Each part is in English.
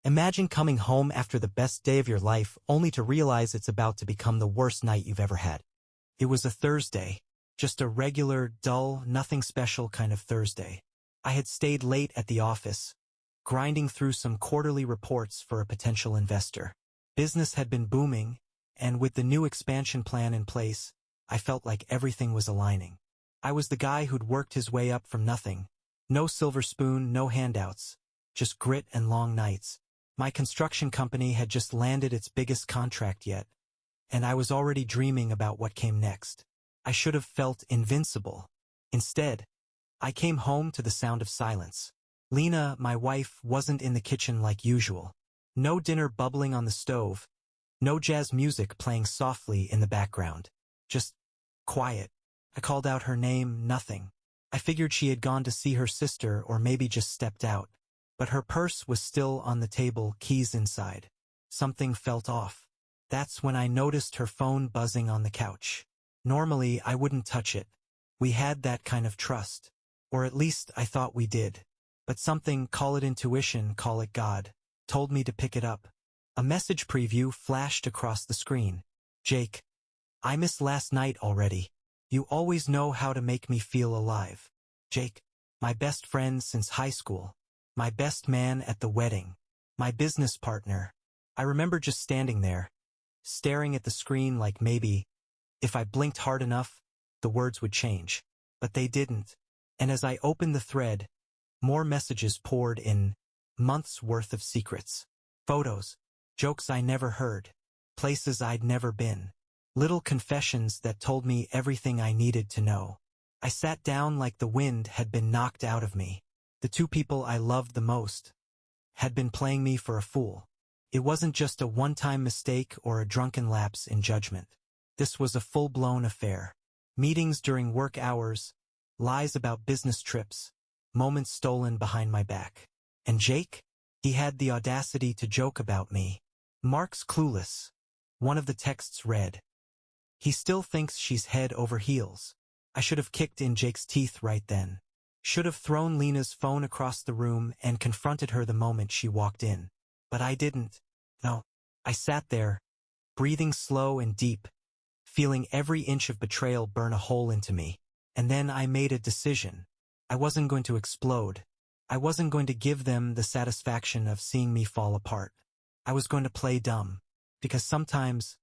Imagine coming home after the best day of your life only to realize it's about to become the worst night you've ever had. It was a Thursday, just a regular, dull, nothing special kind of Thursday. I had stayed late at the office, grinding through some quarterly reports for a potential investor. Business had been booming, and with the new expansion plan in place, I felt like everything was aligning. I was the guy who'd worked his way up from nothing. No silver spoon, no handouts, just grit and long nights. My construction company had just landed its biggest contract yet, and I was already dreaming about what came next. I should have felt invincible. Instead, I came home to the sound of silence. Lena, my wife, wasn't in the kitchen like usual. No dinner bubbling on the stove, no jazz music playing softly in the background. Just quiet. I called out her name, nothing. I figured she had gone to see her sister or maybe just stepped out. But her purse was still on the table, keys inside. Something felt off. That's when I noticed her phone buzzing on the couch. Normally, I wouldn't touch it. We had that kind of trust. Or at least I thought we did. But something, call it intuition, call it God, told me to pick it up. A message preview flashed across the screen. Jake, I missed last night already. You always know how to make me feel alive. Jake, my best friend since high school. My best man at the wedding. My business partner. I remember just standing there, staring at the screen like maybe, if I blinked hard enough, the words would change. But they didn't. And as I opened the thread, more messages poured in, months worth of secrets. Photos, jokes I never heard, places I'd never been. Little confessions that told me everything I needed to know. I sat down like the wind had been knocked out of me. The two people I loved the most had been playing me for a fool. It wasn't just a one-time mistake or a drunken lapse in judgment. This was a full-blown affair. Meetings during work hours, lies about business trips, moments stolen behind my back. And Jake? He had the audacity to joke about me. Mark's clueless. One of the texts read, he still thinks she's head over heels. I should have kicked in Jake's teeth right then. Should have thrown Lena's phone across the room and confronted her the moment she walked in. But I didn't. No. I sat there, breathing slow and deep, feeling every inch of betrayal burn a hole into me. And then I made a decision. I wasn't going to explode. I wasn't going to give them the satisfaction of seeing me fall apart. I was going to play dumb. Because sometimes,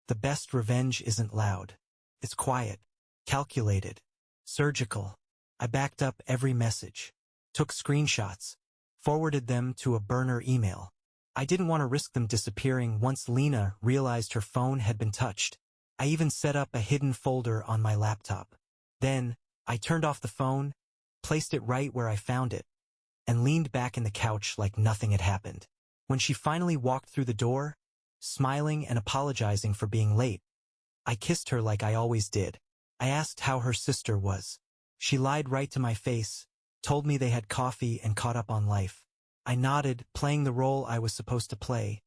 the best revenge isn't loud. It's quiet, calculated, surgical. I backed up every message, took screenshots, forwarded them to a burner email. I didn't want to risk them disappearing once Lena realized her phone had been touched. I even set up a hidden folder on my laptop. Then, I turned off the phone, placed it right where I found it, and leaned back in the couch like nothing had happened. When she finally walked through the door, smiling and apologizing for being late, I kissed her like I always did. I asked how her sister was. She lied right to my face, told me they had coffee and caught up on life. I nodded, playing the role I was supposed to play.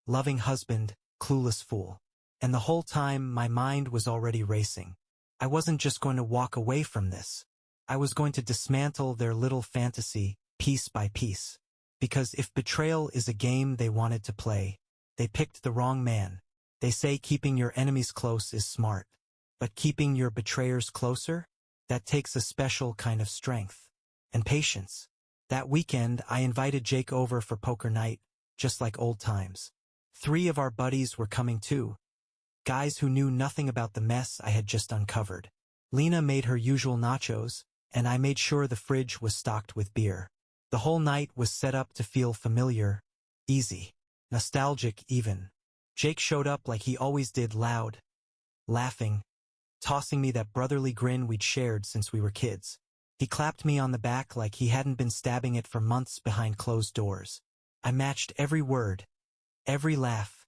Loving husband, clueless fool. And the whole time my mind was already racing. I wasn't just going to walk away from this. I was going to dismantle their little fantasy, piece by piece. Because if betrayal is a game they wanted to play, they picked the wrong man. They say keeping your enemies close is smart. But keeping your betrayers closer? That takes a special kind of strength. And patience. That weekend, I invited Jake over for poker night, just like old times. 3 of our buddies were coming too. Guys who knew nothing about the mess I had just uncovered. Lena made her usual nachos, and I made sure the fridge was stocked with beer. The whole night was set up to feel familiar, easy, nostalgic even. Jake showed up like he always did, loud, laughing, tossing me that brotherly grin we'd shared since we were kids. He clapped me on the back like he hadn't been stabbing it for months behind closed doors. I matched every word, every laugh,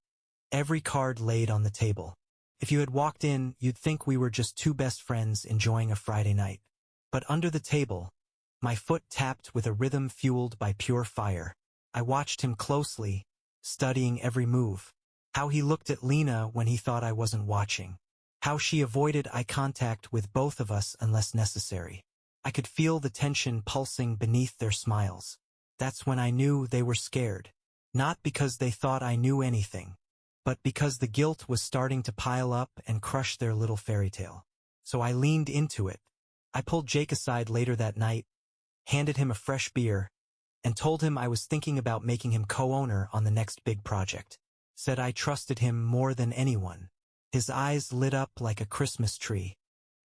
every card laid on the table. If you had walked in, you'd think we were just 2 best friends enjoying a Friday night. But under the table, my foot tapped with a rhythm fueled by pure fire. I watched him closely, studying every move. How he looked at Lena when he thought I wasn't watching. How she avoided eye contact with both of us unless necessary. I could feel the tension pulsing beneath their smiles. That's when I knew they were scared. Not because they thought I knew anything, but because the guilt was starting to pile up and crush their little fairy tale. So I leaned into it. I pulled Jake aside later that night, handed him a fresh beer, and told him I was thinking about making him co-owner on the next big project. Said I trusted him more than anyone. His eyes lit up like a Christmas tree.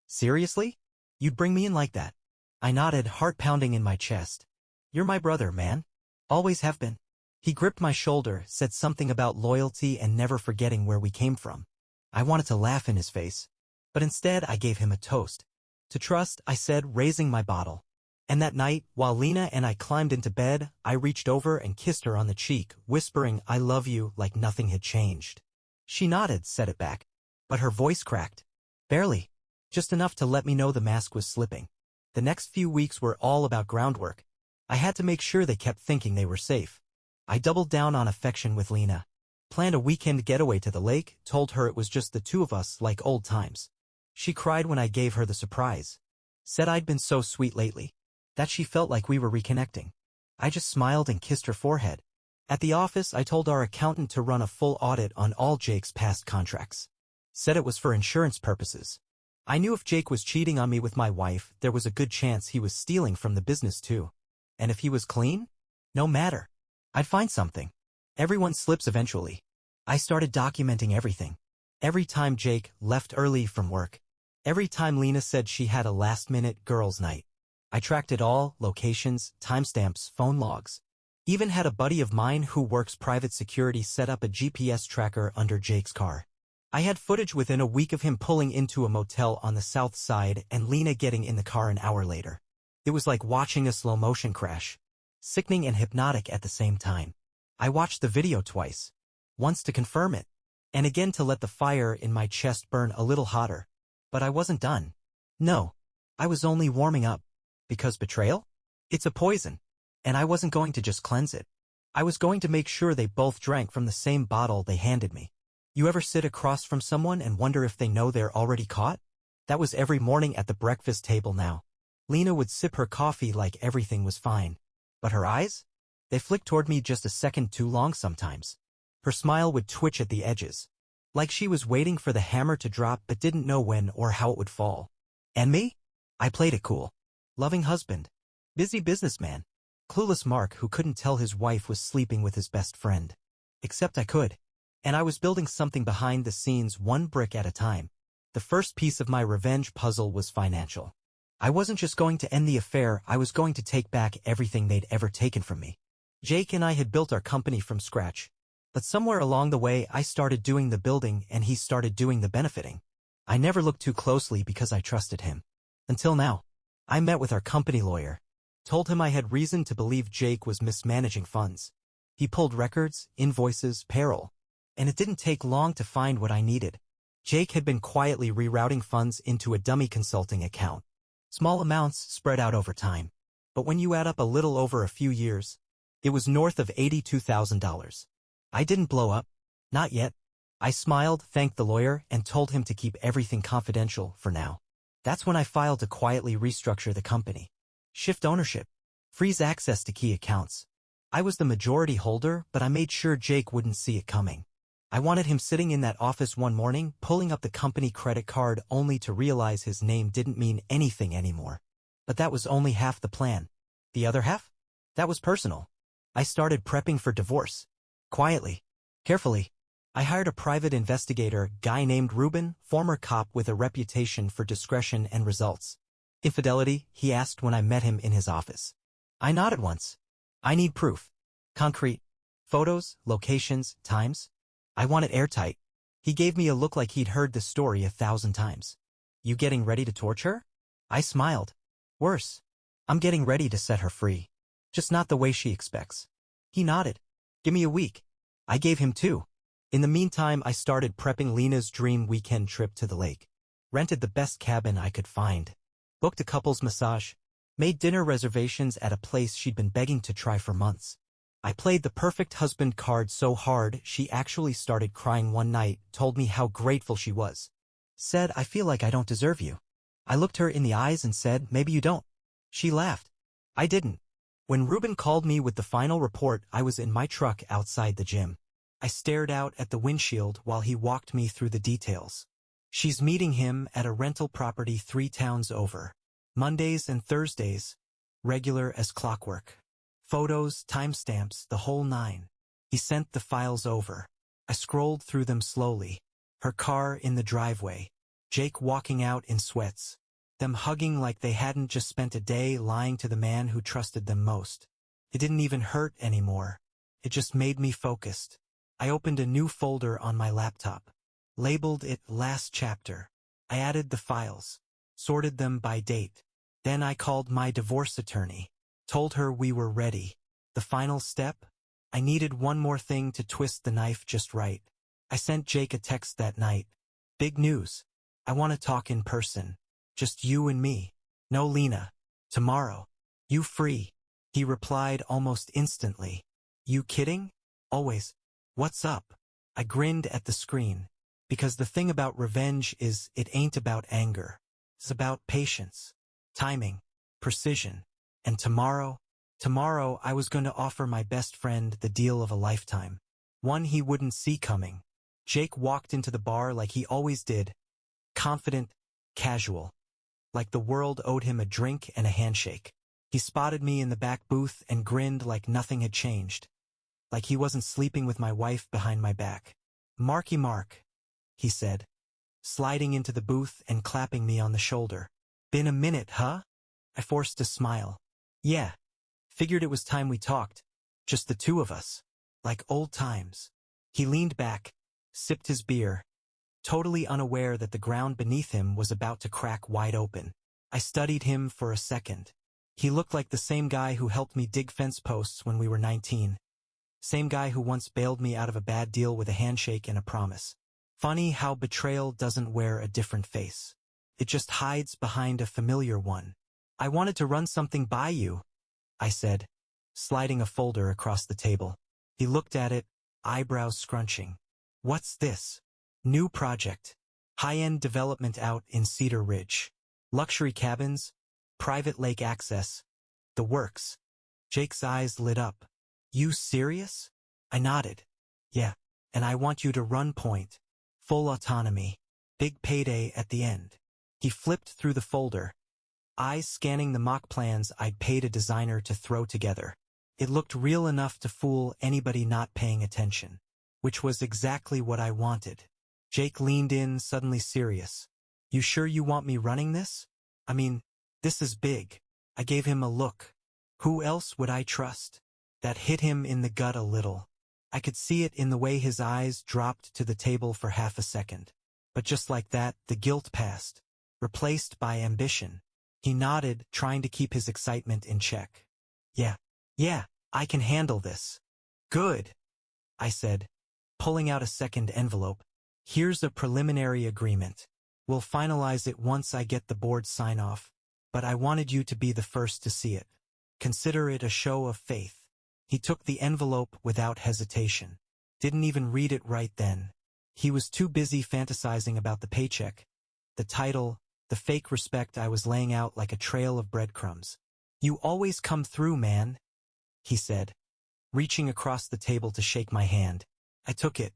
Seriously? You'd bring me in like that? I nodded, heart pounding in my chest. You're my brother, man. Always have been. He gripped my shoulder, said something about loyalty and never forgetting where we came from. I wanted to laugh in his face, but instead I gave him a toast. To trust, I said, raising my bottle. And that night, while Lena and I climbed into bed, I reached over and kissed her on the cheek, whispering, I love you, like nothing had changed. She nodded, said it back. But her voice cracked. Barely. Just enough to let me know the mask was slipping. The next few weeks were all about groundwork. I had to make sure they kept thinking they were safe. I doubled down on affection with Lena. Planned a weekend getaway to the lake, told her it was just the two of us like old times. She cried when I gave her the surprise. Said I'd been so sweet lately. That she felt like we were reconnecting. I just smiled and kissed her forehead. At the office, I told our accountant to run a full audit on all Jake's past contracts. Said it was for insurance purposes. I knew if Jake was cheating on me with my wife, there was a good chance he was stealing from the business too. And if he was clean? No matter. I'd find something. Everyone slips eventually. I started documenting everything. Every time Jake left early from work. Every time Lena said she had a last-minute girls' night. I tracked it all, locations, timestamps, phone logs. Even had a buddy of mine who works private security set up a GPS tracker under Jake's car. I had footage within a week of him pulling into a motel on the south side and Lena getting in the car an hour later. It was like watching a slow-motion crash. Sickening and hypnotic at the same time. I watched the video twice. Once to confirm it, and again to let the fire in my chest burn a little hotter. But I wasn't done. No. I was only warming up. Because betrayal? It's a poison. And I wasn't going to just cleanse it. I was going to make sure they both drank from the same bottle they handed me. You ever sit across from someone and wonder if they know they're already caught? That was every morning at the breakfast table now. Lena would sip her coffee like everything was fine. But her eyes? They flicked toward me just a second too long sometimes. Her smile would twitch at the edges. Like she was waiting for the hammer to drop but didn't know when or how it would fall. And me? I played it cool. Loving husband. Busy businessman. Clueless Mark who couldn't tell his wife was sleeping with his best friend. Except I could. And I was building something behind the scenes, one brick at a time. The first piece of my revenge puzzle was financial. I wasn't just going to end the affair, I was going to take back everything they'd ever taken from me. Jake and I had built our company from scratch. But somewhere along the way I started doing the building and he started doing the benefiting. I never looked too closely because I trusted him. Until now. I met with our company lawyer. Told him I had reason to believe Jake was mismanaging funds. He pulled records, invoices, payroll. And it didn't take long to find what I needed. Jake had been quietly rerouting funds into a dummy consulting account. Small amounts spread out over time. But when you add up a little over a few years, it was north of $82,000. I didn't blow up. Not yet. I smiled, thanked the lawyer, and told him to keep everything confidential for now. That's when I filed to quietly restructure the company. Shift ownership. Freeze access to key accounts. I was the majority holder, but I made sure Jake wouldn't see it coming. I wanted him sitting in that office one morning, pulling up the company credit card only to realize his name didn't mean anything anymore. But that was only half the plan. The other half? That was personal. I started prepping for divorce. Quietly. Carefully. I hired a private investigator, guy named Ruben, former cop with a reputation for discretion and results. Infidelity, he asked when I met him in his office. I nodded once. I need proof. Concrete. Photos, locations, times. I want it airtight. He gave me a look like he'd heard the story 1,000 times. You getting ready to torture? I smiled. Worse. I'm getting ready to set her free. Just not the way she expects. He nodded. Give me a week. I gave him 2. In the meantime, I started prepping Lena's dream weekend trip to the lake. Rented the best cabin I could find. Booked a couple's massage. Made dinner reservations at a place she'd been begging to try for months. I played the perfect husband card so hard she actually started crying one night, told me how grateful she was. Said, I feel like I don't deserve you. I looked her in the eyes and said, maybe you don't. She laughed. I didn't. When Ruben called me with the final report, I was in my truck outside the gym. I stared out at the windshield while he walked me through the details. She's meeting him at a rental property 3 towns over. Mondays and Thursdays, regular as clockwork. Photos, timestamps, the whole 9. He sent the files over. I scrolled through them slowly. Her car in the driveway. Jake walking out in sweats. Them hugging like they hadn't just spent a day lying to the man who trusted them most. It didn't even hurt anymore. It just made me focused. I opened a new folder on my laptop. Labeled it Last Chapter. I added the files. Sorted them by date. Then I called my divorce attorney. Told her we were ready. The final step? I needed one more thing to twist the knife just right. I sent Jake a text that night. Big news. I want to talk in person. Just you and me. No Lena. Tomorrow. You free? He replied almost instantly. You kidding? Always. What's up? I grinned at the screen. Because the thing about revenge is it ain't about anger. It's about patience. Timing. Precision. And tomorrow I was going to offer my best friend the deal of a lifetime. One he wouldn't see coming. Jake walked into the bar like he always did. Confident, casual. Like the world owed him a drink and a handshake. He spotted me in the back booth and grinned like nothing had changed. Like he wasn't sleeping with my wife behind my back. Marky Mark, he said, sliding into the booth and clapping me on the shoulder. Been a minute, huh? I forced a smile. Yeah. Figured it was time we talked. Just the two of us. Like old times. He leaned back, sipped his beer, totally unaware that the ground beneath him was about to crack wide open. I studied him for a second. He looked like the same guy who helped me dig fence posts when we were 19. Same guy who once bailed me out of a bad deal with a handshake and a promise. Funny how betrayal doesn't wear a different face. It just hides behind a familiar one. I wanted to run something by you, I said, sliding a folder across the table. He looked at it, eyebrows scrunching. What's this? New project. High-end development out in Cedar Ridge. Luxury cabins, private lake access. The works. Jake's eyes lit up. You serious? I nodded. Yeah, and I want you to run point. Full autonomy. Big payday at the end. He flipped through the folder, eyes scanning the mock plans I'd paid a designer to throw together. It looked real enough to fool anybody not paying attention. Which was exactly what I wanted. Jake leaned in, suddenly serious. You sure you want me running this? I mean, this is big. I gave him a look. Who else would I trust? That hit him in the gut a little. I could see it in the way his eyes dropped to the table for half a second. But just like that, the guilt passed. Replaced by ambition. He nodded, trying to keep his excitement in check. Yeah, I can handle this. Good, I said, pulling out a second envelope. Here's a preliminary agreement. We'll finalize it once I get the board sign-off, but I wanted you to be the first to see it. Consider it a show of faith. He took the envelope without hesitation. Didn't even read it right then. He was too busy fantasizing about the paycheck, the title, the fake respect I was laying out like a trail of breadcrumbs. You always come through, man, he said, reaching across the table to shake my hand. I took it,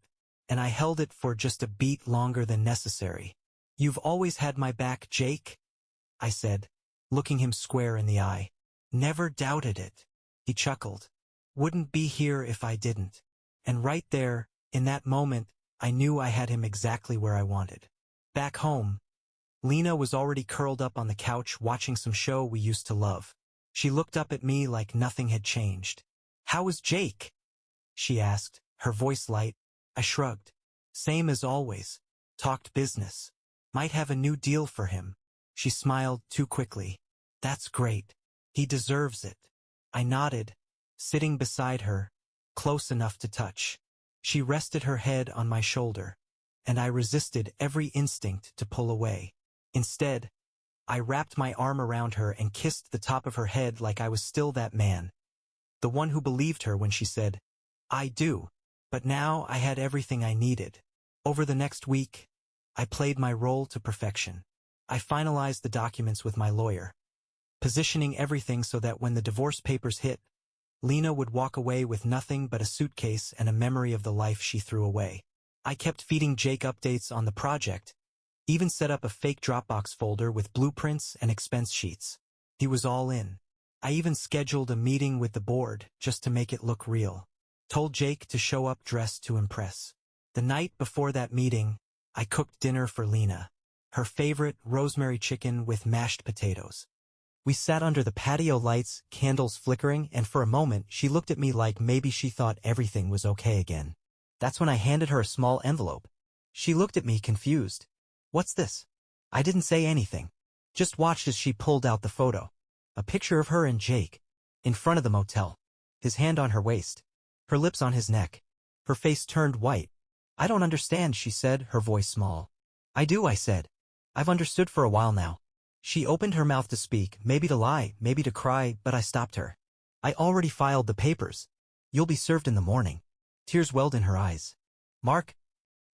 and I held it for just a beat longer than necessary. You've always had my back, Jake, I said, looking him square in the eye. Never doubted it. He chuckled. Wouldn't be here if I didn't. And right there, in that moment, I knew I had him exactly where I wanted. Back home, Lena was already curled up on the couch watching some show we used to love. She looked up at me like nothing had changed. How is Jake? She asked, her voice light. I shrugged. Same as always. Talked business. Might have a new deal for him. She smiled too quickly. That's great. He deserves it. I nodded, sitting beside her, close enough to touch. She rested her head on my shoulder, and I resisted every instinct to pull away. Instead, I wrapped my arm around her and kissed the top of her head like I was still that man. The one who believed her when she said, I do. But now I had everything I needed. Over the next week, I played my role to perfection. I finalized the documents with my lawyer. positioning everything so that when the divorce papers hit, Lena would walk away with nothing but a suitcase and a memory of the life she threw away. I kept feeding Jake updates on the project, even set up a fake Dropbox folder with blueprints and expense sheets. He was all in. I even scheduled a meeting with the board just to make it look real. Told Jake to show up dressed to impress. The night before that meeting, I cooked dinner for Lena, her favorite rosemary chicken with mashed potatoes. We sat under the patio lights, candles flickering, and for a moment she looked at me like maybe she thought everything was okay again. That's when I handed her a small envelope. She looked at me confused. "What's this?" I didn't say anything. Just watched as she pulled out the photo. A picture of her and Jake, in front of the motel. His hand on her waist. Her lips on his neck. Her face turned white. "I don't understand," she said, her voice small. "I do," I said. "I've understood for a while now." She opened her mouth to speak, maybe to lie, maybe to cry, but I stopped her. "I already filed the papers. You'll be served in the morning." Tears welled in her eyes. "Mark?"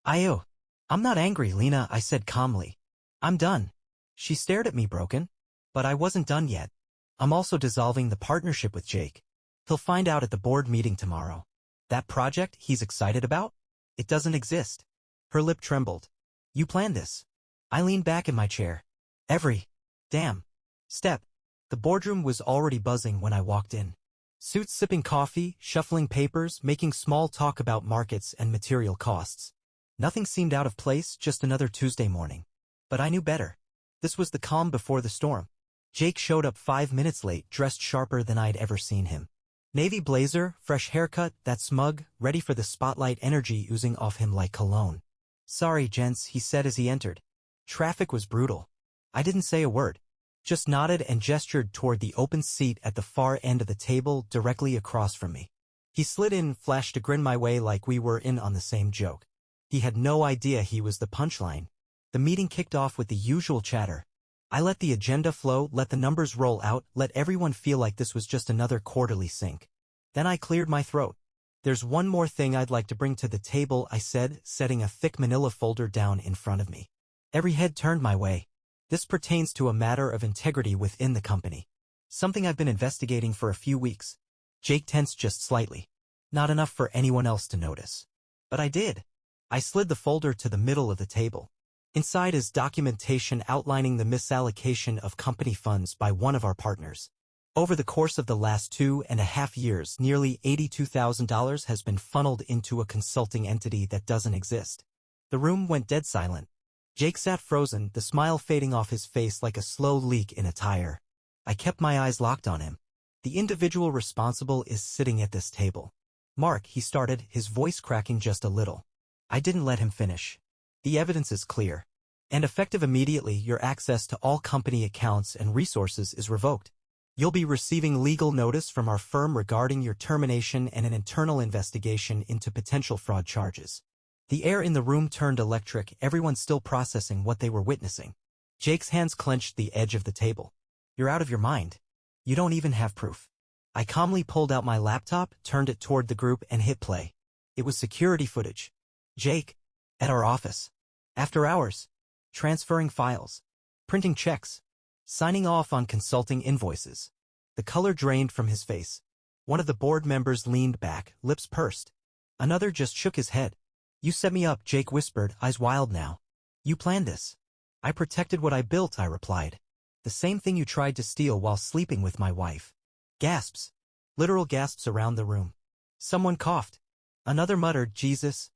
I'm not angry, Lena," I said calmly. "I'm done." She stared at me broken. But I wasn't done yet. "I'm also dissolving the partnership with Jake. He'll find out at the board meeting tomorrow. That project he's excited about? It doesn't exist." Her lip trembled. "You planned this." I leaned back in my chair. Every damn step. The boardroom was already buzzing when I walked in. Suits sipping coffee, shuffling papers, making small talk about markets and material costs. Nothing seemed out of place, just another Tuesday morning. But I knew better. This was the calm before the storm. Jake showed up 5 minutes late, dressed sharper than I'd ever seen him. Navy blazer, fresh haircut, that smug, ready for the spotlight, energy oozing off him like cologne. "Sorry, gents," he said as he entered. Traffic was brutal. I didn't say a word. Just nodded and gestured toward the open seat at the far end of the table directly across from me. He slid in, flashed a grin my way like we were in on the same joke. He had no idea he was the punchline. The meeting kicked off with the usual chatter. I let the agenda flow, let the numbers roll out, let everyone feel like this was just another quarterly sync. Then I cleared my throat. "There's one more thing I'd like to bring to the table," I said, setting a thick manila folder down in front of me. Every head turned my way. "This pertains to a matter of integrity within the company. Something I've been investigating for a few weeks." Jake tensed just slightly. Not enough for anyone else to notice. But I did. I slid the folder to the middle of the table. Inside is documentation outlining the misallocation of company funds by one of our partners. Over the course of the last 2.5 years, nearly $82,000 has been funneled into a consulting entity that doesn't exist. The room went dead silent. Jake sat frozen, the smile fading off his face like a slow leak in a tire. I kept my eyes locked on him. "The individual responsible is sitting at this table." "Mark," he started, his voice cracking just a little. I didn't let him finish. "The evidence is clear. And effective immediately, your access to all company accounts and resources is revoked. You'll be receiving legal notice from our firm regarding your termination and an internal investigation into potential fraud charges." The air in the room turned electric, everyone still processing what they were witnessing. Jake's hands clenched the edge of the table. "You're out of your mind. You don't even have proof." I calmly pulled out my laptop, turned it toward the group, and hit play. It was security footage. Jake, at our office. After hours. Transferring files. Printing checks. Signing off on consulting invoices. The color drained from his face. One of the board members leaned back, lips pursed. Another just shook his head. "You set me up," Jake whispered, eyes wild now. "You planned this." "I protected what I built," I replied. "The same thing you tried to steal while sleeping with my wife." Gasps. Literal gasps around the room. Someone coughed. Another muttered, "Jesus."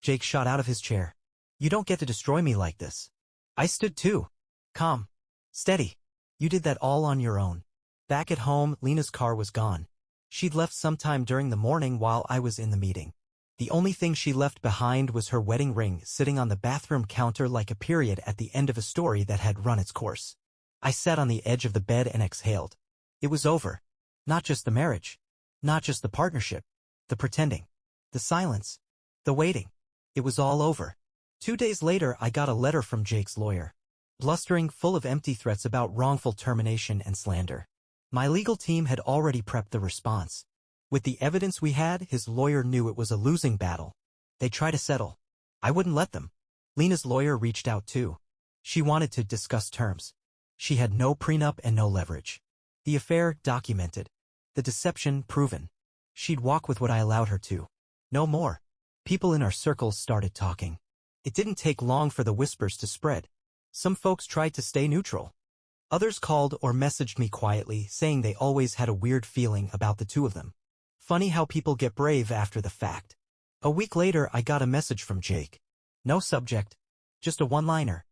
Jake shot out of his chair. "You don't get to destroy me like this." I stood too. Calm. Steady. "You did that all on your own." Back at home, Lena's car was gone. She'd left sometime during the morning while I was in the meeting. The only thing she left behind was her wedding ring sitting on the bathroom counter like a period at the end of a story that had run its course. I sat on the edge of the bed and exhaled. It was over. Not just the marriage. Not just the partnership. The pretending. The silence. The waiting. It was all over. 2 days later, I got a letter from Jake's lawyer. Blustering, full of empty threats about wrongful termination and slander. My legal team had already prepped the response. With the evidence we had, his lawyer knew it was a losing battle. They'd try to settle. I wouldn't let them. Lena's lawyer reached out too. She wanted to discuss terms. She had no prenup and no leverage. The affair documented. The deception proven. She'd walk with what I allowed her to. No more. People in our circles started talking. It didn't take long for the whispers to spread. Some folks tried to stay neutral. Others called or messaged me quietly, saying they always had a weird feeling about the two of them. Funny how people get brave after the fact. A week later, I got a message from Jake. No subject. Just a one-liner.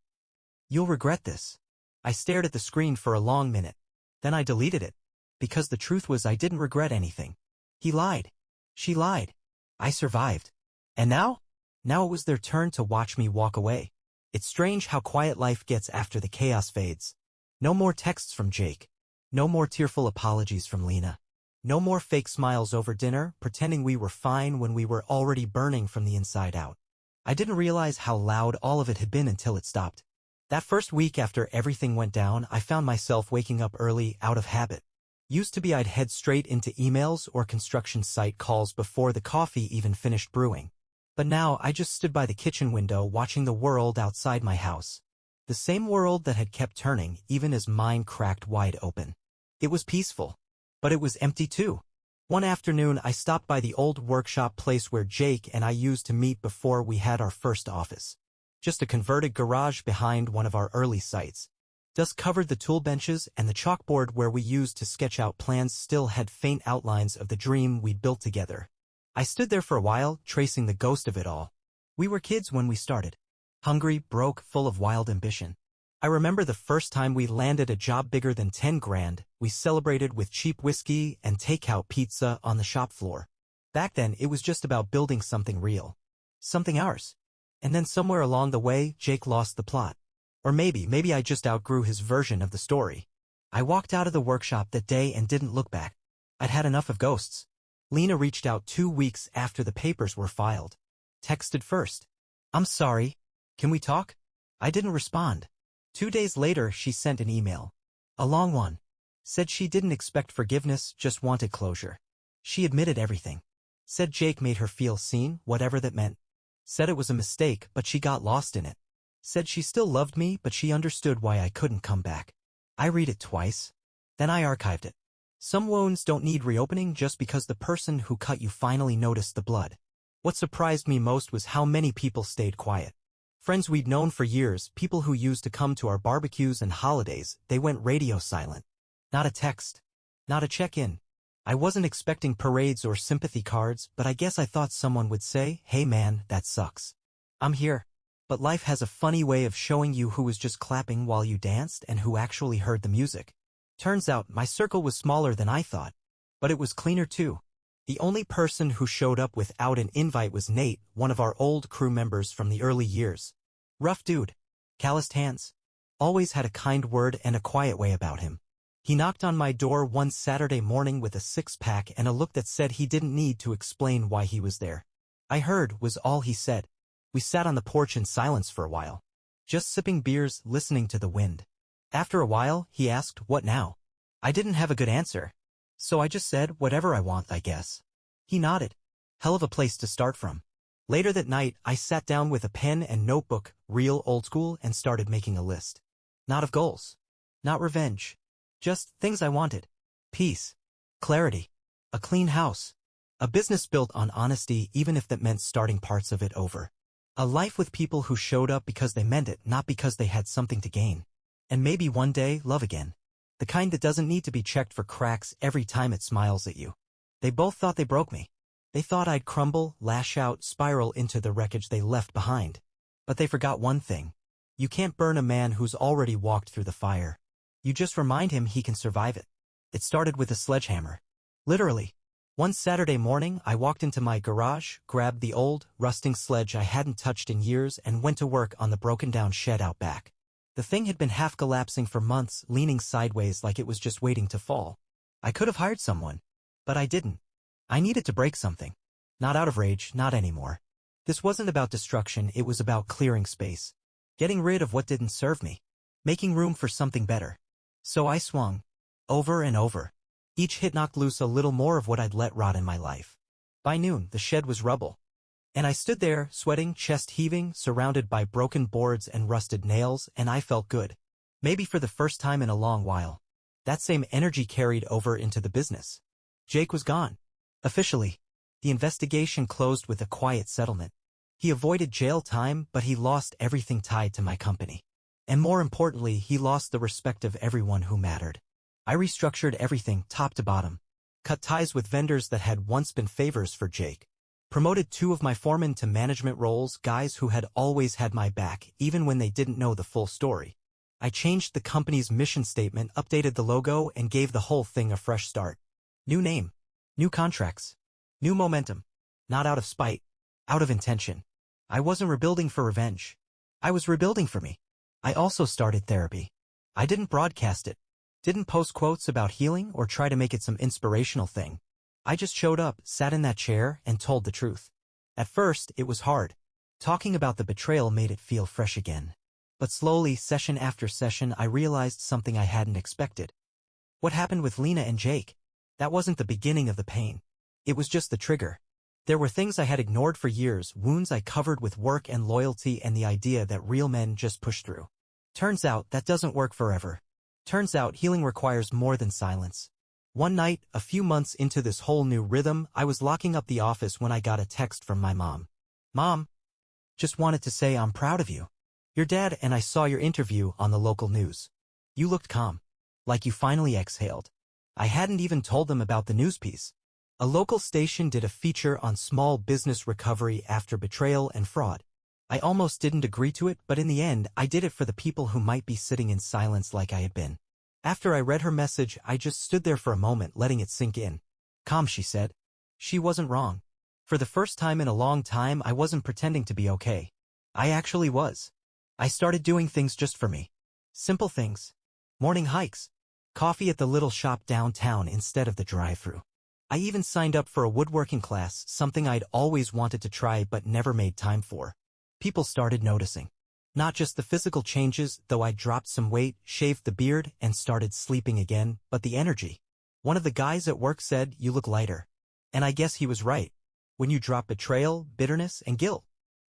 "You'll regret this." I stared at the screen for a long minute. Then I deleted it. Because the truth was I didn't regret anything. He lied. She lied. I survived. And now? Now it was their turn to watch me walk away. It's strange how quiet life gets after the chaos fades. No more texts from Jake. No more tearful apologies from Lena. No more fake smiles over dinner, pretending we were fine when we were already burning from the inside out. I didn't realize how loud all of it had been until it stopped. That first week after everything went down, I found myself waking up early out of habit. Used to be I'd head straight into emails or construction site calls before the coffee even finished brewing. But now I just stood by the kitchen window watching the world outside my house. The same world that had kept turning even as mine cracked wide open. It was peaceful. But it was empty too. One afternoon I stopped by the old workshop place where Jake and I used to meet before we had our first office. Just a converted garage behind one of our early sites. Dust covered the tool benches, and the chalkboard where we used to sketch out plans still had faint outlines of the dream we'd built together. I stood there for a while, tracing the ghost of it all. We were kids when we started. Hungry, broke, full of wild ambition. I remember the first time we landed a job bigger than 10 grand, we celebrated with cheap whiskey and takeout pizza on the shop floor. Back then, it was just about building something real. Something ours. And then somewhere along the way, Jake lost the plot. Or maybe I just outgrew his version of the story. I walked out of the workshop that day and didn't look back. I'd had enough of ghosts. Lena reached out 2 weeks after the papers were filed. Texted first. "I'm sorry. Can we talk?" I didn't respond. 2 days later, she sent an email. A long one. Said she didn't expect forgiveness, just wanted closure. She admitted everything. Said Jake made her feel seen, whatever that meant. Said it was a mistake, but she got lost in it. Said she still loved me, but she understood why I couldn't come back. I read it twice. Then I archived it. Some wounds don't need reopening just because the person who cut you finally noticed the blood. What surprised me most was how many people stayed quiet. Friends we'd known for years, people who used to come to our barbecues and holidays, they went radio silent. Not a text. Not a check-in. I wasn't expecting parades or sympathy cards, but I guess I thought someone would say, "Hey man, that sucks. I'm here." But life has a funny way of showing you who was just clapping while you danced and who actually heard the music. Turns out, my circle was smaller than I thought. But it was cleaner too. The only person who showed up without an invite was Nate, one of our old crew members from the early years. Rough dude. Calloused hands. Always had a kind word and a quiet way about him. He knocked on my door one Saturday morning with a six-pack and a look that said he didn't need to explain why he was there. "I heard," was all he said. We sat on the porch in silence for a while. Just sipping beers, listening to the wind. After a while, he asked, "What now?" I didn't have a good answer. So I just said, "Whatever I want, I guess." He nodded. Hell of a place to start from. Later that night, I sat down with a pen and notebook, real old school, and started making a list. Not of goals. Not revenge. Just things I wanted. Peace. Clarity. A clean house. A business built on honesty, even if that meant starting parts of it over. A life with people who showed up because they meant it, not because they had something to gain. And maybe one day, love again. The kind that doesn't need to be checked for cracks every time it smiles at you. They both thought they broke me. They thought I'd crumble, lash out, spiral into the wreckage they left behind. But they forgot one thing. You can't burn a man who's already walked through the fire. You just remind him he can survive it. It started with a sledgehammer. Literally. One Saturday morning, I walked into my garage, grabbed the old, rusting sledge I hadn't touched in years, and went to work on the broken-down shed out back. The thing had been half-collapsing for months, leaning sideways like it was just waiting to fall. I could have hired someone. But I didn't. I needed to break something. Not out of rage, not anymore. This wasn't about destruction, it was about clearing space. Getting rid of what didn't serve me. Making room for something better. So I swung. Over and over. Each hit knocked loose a little more of what I'd let rot in my life. By noon, the shed was rubble. And I stood there, sweating, chest heaving, surrounded by broken boards and rusted nails, and I felt good. Maybe for the first time in a long while. That same energy carried over into the business. Jake was gone. Officially. The investigation closed with a quiet settlement. He avoided jail time, but he lost everything tied to my company. And more importantly, he lost the respect of everyone who mattered. I restructured everything, top to bottom. Cut ties with vendors that had once been favors for Jake. Promoted 2 of my foremen to management roles, guys who had always had my back, even when they didn't know the full story. I changed the company's mission statement, updated the logo, and gave the whole thing a fresh start. New name. New contracts. New momentum. Not out of spite. Out of intention. I wasn't rebuilding for revenge. I was rebuilding for me. I also started therapy. I didn't broadcast it. Didn't post quotes about healing or try to make it some inspirational thing. I just showed up, sat in that chair, and told the truth. At first, it was hard. Talking about the betrayal made it feel fresh again. But slowly, session after session, I realized something I hadn't expected. What happened with Lena and Jake? That wasn't the beginning of the pain. It was just the trigger. There were things I had ignored for years, wounds I covered with work and loyalty, and the idea that real men just push through. Turns out that doesn't work forever. Turns out healing requires more than silence. One night, a few months into this whole new rhythm, I was locking up the office when I got a text from my mom. Mom, just wanted to say I'm proud of you. Your dad and I saw your interview on the local news. You looked calm. Like you finally exhaled. I hadn't even told them about the news piece. A local station did a feature on small business recovery after betrayal and fraud. I almost didn't agree to it, but in the end, I did it for the people who might be sitting in silence like I had been. After I read her message, I just stood there for a moment, letting it sink in. Calm, she said. She wasn't wrong. For the first time in a long time, I wasn't pretending to be okay. I actually was. I started doing things just for me. Simple things. Morning hikes. Coffee at the little shop downtown instead of the drive-thru. I even signed up for a woodworking class, something I'd always wanted to try but never made time for. People started noticing. Not just the physical changes, though I dropped some weight, shaved the beard, and started sleeping again, but the energy. One of the guys at work said, "You look lighter." And I guess he was right. When you drop betrayal, bitterness, and guilt,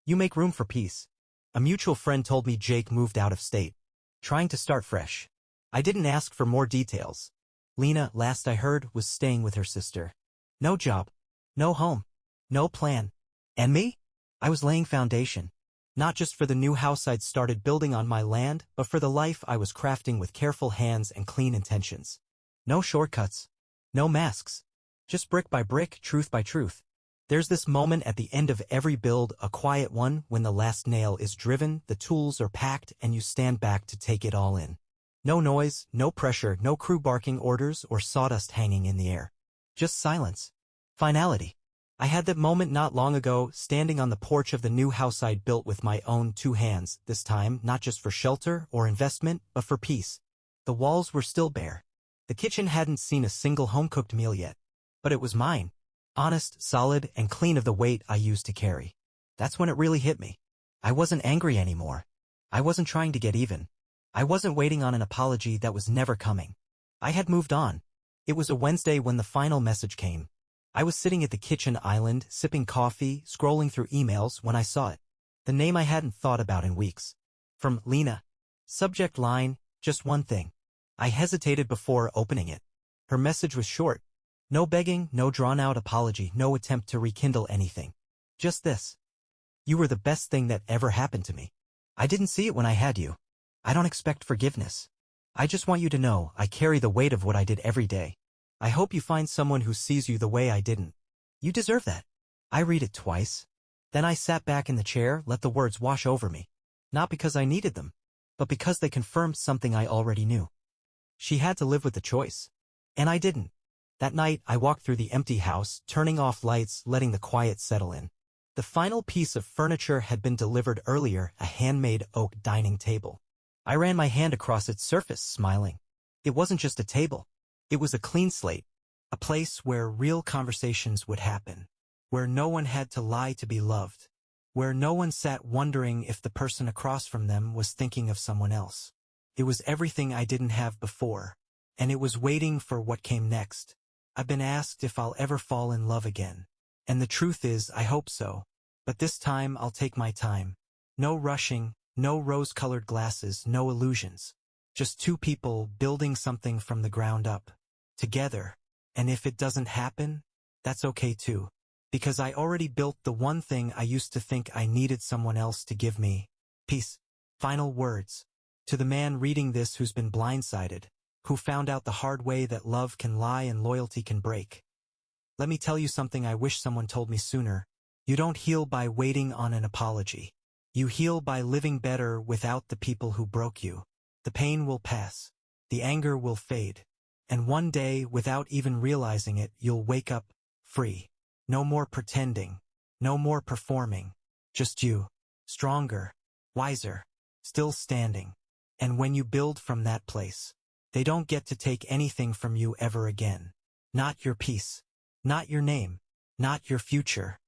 you make room for peace. A mutual friend told me Jake moved out of state, trying to start fresh. I didn't ask for more details. Lena, last I heard, was staying with her sister. No job. No home. No plan. And me? I was laying foundation. Not just for the new house I'd started building on my land, but for the life I was crafting with careful hands and clean intentions. No shortcuts. No masks. Just brick by brick, truth by truth. There's this moment at the end of every build, a quiet one, when the last nail is driven, the tools are packed, and you stand back to take it all in. No noise, no pressure, no crew barking orders or sawdust hanging in the air. Just silence. Finality. I had that moment not long ago, standing on the porch of the new house I'd built with my own 2 hands, this time not just for shelter or investment, but for peace. The walls were still bare. The kitchen hadn't seen a single home-cooked meal yet. But it was mine. Honest, solid, and clean of the weight I used to carry. That's when it really hit me. I wasn't angry anymore. I wasn't trying to get even. I wasn't waiting on an apology that was never coming. I had moved on. It was a Wednesday when the final message came. I was sitting at the kitchen island, sipping coffee, scrolling through emails when I saw it. The name I hadn't thought about in weeks. From Lena. Subject line, just one thing. I hesitated before opening it. Her message was short. No begging, no drawn-out apology, no attempt to rekindle anything. Just this. You were the best thing that ever happened to me. I didn't see it when I had you. I don't expect forgiveness. I just want you to know I carry the weight of what I did every day. I hope you find someone who sees you the way I didn't. You deserve that. I read it twice. Then I sat back in the chair, let the words wash over me. Not because I needed them, but because they confirmed something I already knew. She had to live with the choice. And I didn't. That night, I walked through the empty house, turning off lights, letting the quiet settle in. The final piece of furniture had been delivered earlier, a handmade oak dining table. I ran my hand across its surface, smiling. It wasn't just a table. It was a clean slate, a place where real conversations would happen, where no one had to lie to be loved, where no one sat wondering if the person across from them was thinking of someone else. It was everything I didn't have before, and it was waiting for what came next. I've been asked if I'll ever fall in love again, and the truth is I hope so, but this time I'll take my time. No rushing, no rose-colored glasses, no illusions. Just two people building something from the ground up. Together. And if it doesn't happen, that's okay too. Because I already built the one thing I used to think I needed someone else to give me. Peace. Final words. To the man reading this who's been blindsided, who found out the hard way that love can lie and loyalty can break. Let me tell you something I wish someone told me sooner. You don't heal by waiting on an apology. You heal by living better without the people who broke you. The pain will pass. The anger will fade. And one day, without even realizing it, you'll wake up free. No more pretending. No more performing. Just you. Stronger. Wiser. Still standing. And when you build from that place, they don't get to take anything from you ever again. Not your peace. Not your name. Not your future.